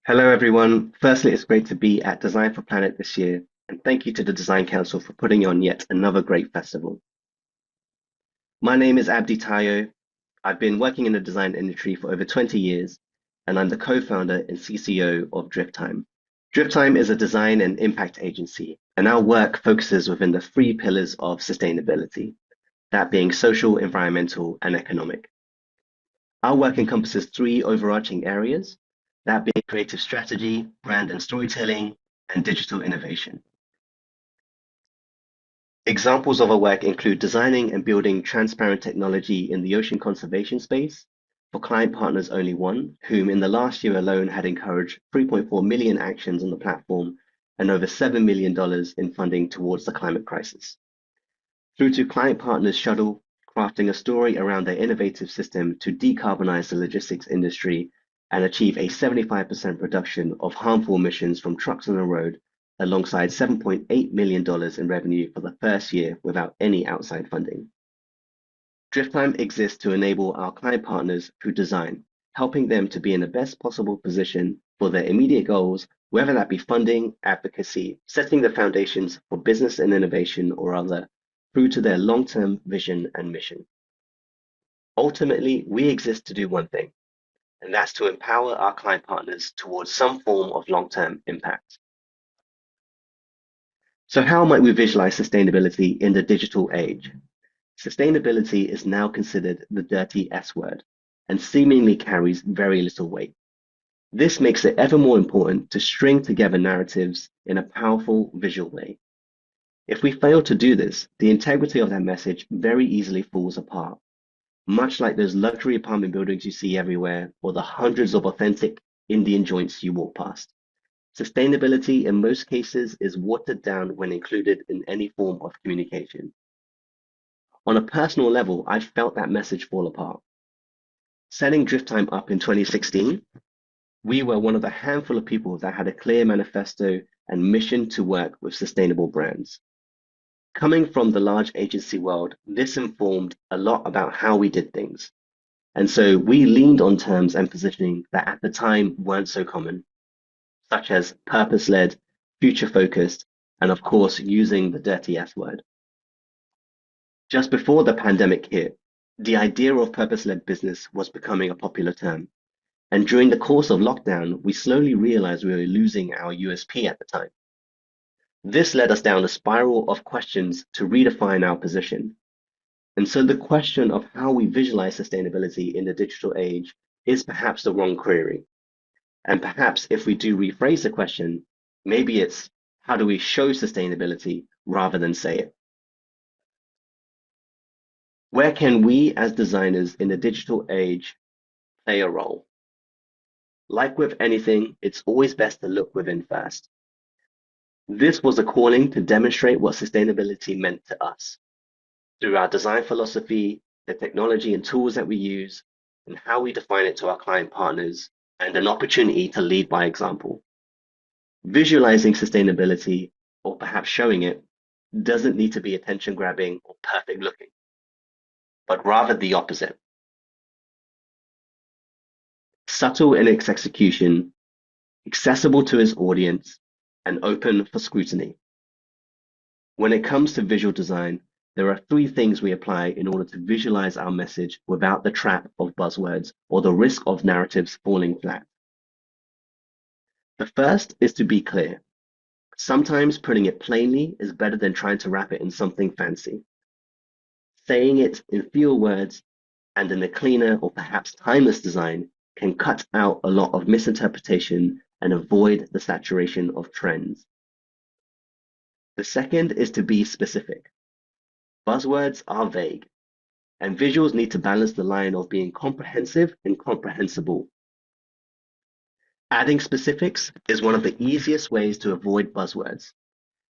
Hello, everyone. Firstly, it's great to be at Design for Planet this year, and thank you to the Design Council for putting on yet another great festival. My name is Abb-d Taiyo. I've been working in the design industry for over 20 years, and I'm the co-founder and CCO of DriftTime. DriftTime is a design and impact agency, and our work focuses within the three pillars of sustainability, that being social, environmental, and economic. Our work encompasses three overarching areas, that being creative strategy, brand and storytelling, and digital innovation. Examples of our work include designing and building transparent technology in the ocean conservation space for client partners Only One, whom in the last year alone had encouraged 3.4 million actions on the platform and over $7 million in funding towards the climate crisis. Through to client partners Shuttle, crafting a story around their innovative system to decarbonize the logistics industry and achieve a 75% reduction of harmful emissions from trucks on the road, alongside $7.8 million in revenue for the first year without any outside funding. DriftTime exists to enable our client partners through design, helping them to be in the best possible position for their immediate goals, whether that be funding, advocacy, setting the foundations for business and innovation, or other, through to their long-term vision and mission. Ultimately, we exist to do one thing, and that's to empower our client partners towards some form of long-term impact. So how might we visualize sustainability in the digital age? Sustainability is now considered the dirty S word and seemingly carries very little weight. This makes it ever more important to string together narratives in a powerful visual way. If we fail to do this, the integrity of that message very easily falls apart, much like those luxury apartment buildings you see everywhere or the hundreds of authentic Indian joints you walk past. Sustainability in most cases is watered down when included in any form of communication. On a personal level, I felt that message fall apart. Setting DriftTime up in 2016, we were one of the handful of people that had a clear manifesto and mission to work with sustainable brands. Coming from the large agency world, this informed a lot about how we did things. And so we leaned on terms and positioning that at the time weren't so common, such as purpose-led, future-focused, and of course, using the dirty S word. Just before the pandemic hit, the idea of purpose-led business was becoming a popular term. And during the course of lockdown, we slowly realized we were losing our USP at the time. This led us down a spiral of questions to redefine our position. And so the question of how we visualize sustainability in the digital age is perhaps the wrong query. And perhaps if we do rephrase the question, maybe it's how do we show sustainability rather than say it? Where can we as designers in the digital age play a role? Like with anything, it's always best to look within first. This was a calling to demonstrate what sustainability meant to us through our design philosophy, the technology and tools that we use, and how we define it to our client partners, and an opportunity to lead by example. Visualizing sustainability, or perhaps showing it, doesn't need to be attention grabbing or perfect looking, but rather the opposite. Subtle in its execution, accessible to its audience, and open for scrutiny. When it comes to visual design, there are three things we apply in order to visualize our message without the trap of buzzwords or the risk of narratives falling flat. The first is to be clear. Sometimes putting it plainly is better than trying to wrap it in something fancy. Saying it in fewer words and in a cleaner or perhaps timeless design can cut out a lot of misinterpretation and avoid the saturation of trends. The second is to be specific. Buzzwords are vague, and visuals need to balance the line of being comprehensive and comprehensible. Adding specifics is one of the easiest ways to avoid buzzwords.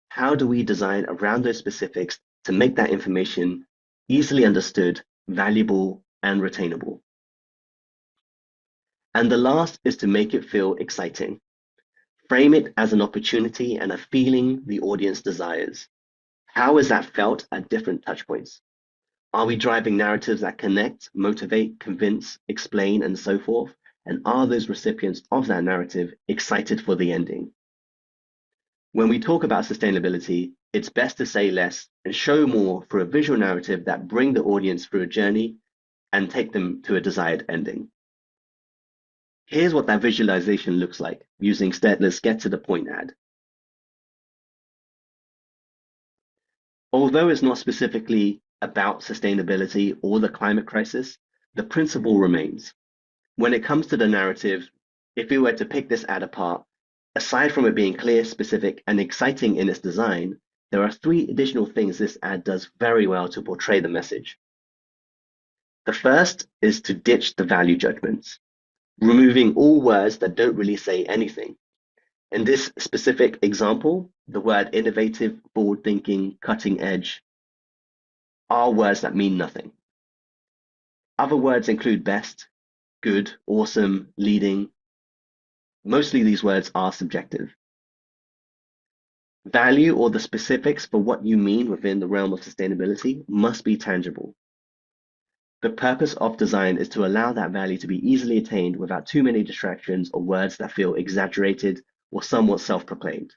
How do we design around those specifics to make that information easily understood, valuable, and retainable? And the last is to make it feel exciting. Frame it as an opportunity and a feeling the audience desires. How is that felt at different touchpoints? Are we driving narratives that connect, motivate, convince, explain, and so forth? And are those recipients of that narrative excited for the ending? When we talk about sustainability, it's best to say less and show more through a visual narrative that bring the audience through a journey and take them to a desired ending. Here's what that visualization looks like using Stettler's Get to the Point ad. Although it's not specifically about sustainability or the climate crisis, the principle remains. When it comes to the narrative, if we were to pick this ad apart, aside from it being clear, specific, and exciting in its design, there are 3 additional things this ad does very well to portray the message. The first is to ditch the value judgments, removing all words that don't really say anything. In this specific example, the word innovative, forward-thinking, cutting edge are words that mean nothing. Other words include best, good, awesome, leading. Mostly these words are subjective. Value or the specifics for what you mean within the realm of sustainability must be tangible. The purpose of design is to allow that value to be easily attained without too many distractions or words that feel exaggerated or somewhat self-proclaimed.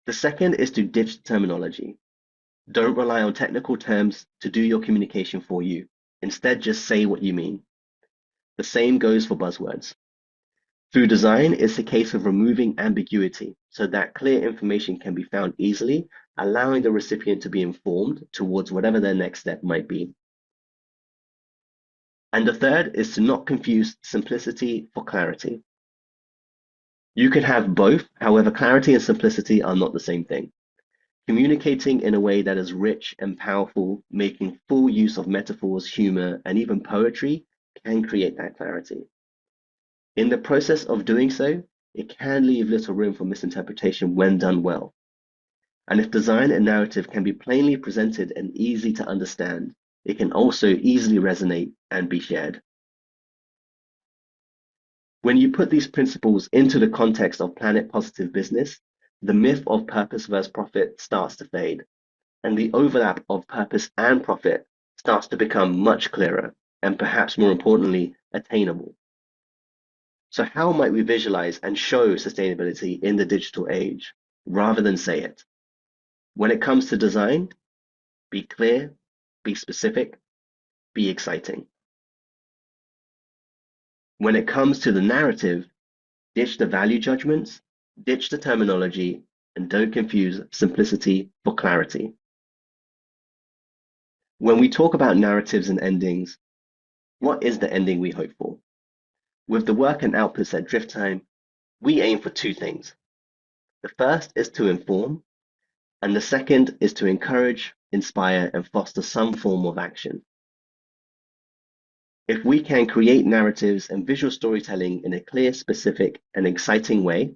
The second is to ditch terminology. Don't rely on technical terms to do your communication for you. Instead, just say what you mean. The same goes for buzzwords. Through design, it's a case of removing ambiguity so that clear information can be found easily, allowing the recipient to be informed towards whatever their next step might be. And the third is to not confuse simplicity for clarity. You could have both, however, clarity and simplicity are not the same thing. Communicating in a way that is rich and powerful, making full use of metaphors, humor, and even poetry can create that clarity. In the process of doing so, it can leave little room for misinterpretation when done well. And if design and narrative can be plainly presented and easy to understand, it can also easily resonate and be shared. When you put these principles into the context of planet positive business, the myth of purpose versus profit starts to fade, and the overlap of purpose and profit starts to become much clearer, and perhaps more importantly, attainable. So how might we visualize and show sustainability in the digital age, rather than say it? When it comes to design, be clear, be specific, be exciting. When it comes to the narrative, ditch the value judgments, ditch the terminology, and don't confuse simplicity for clarity. When we talk about narratives and endings, what is the ending we hope for? With the work and outputs at Drift Time, we aim for 2 things. The first is to inform, and the second is to encourage, inspire, and foster some form of action. If we can create narratives and visual storytelling in a clear, specific, and exciting way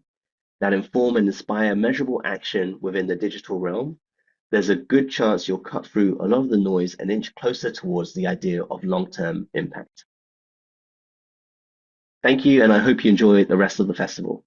that inform and inspire measurable action within the digital realm, there's a good chance you'll cut through a lot of the noise and inch closer towards the idea of long-term impact. Thank you, and I hope you enjoy the rest of the festival.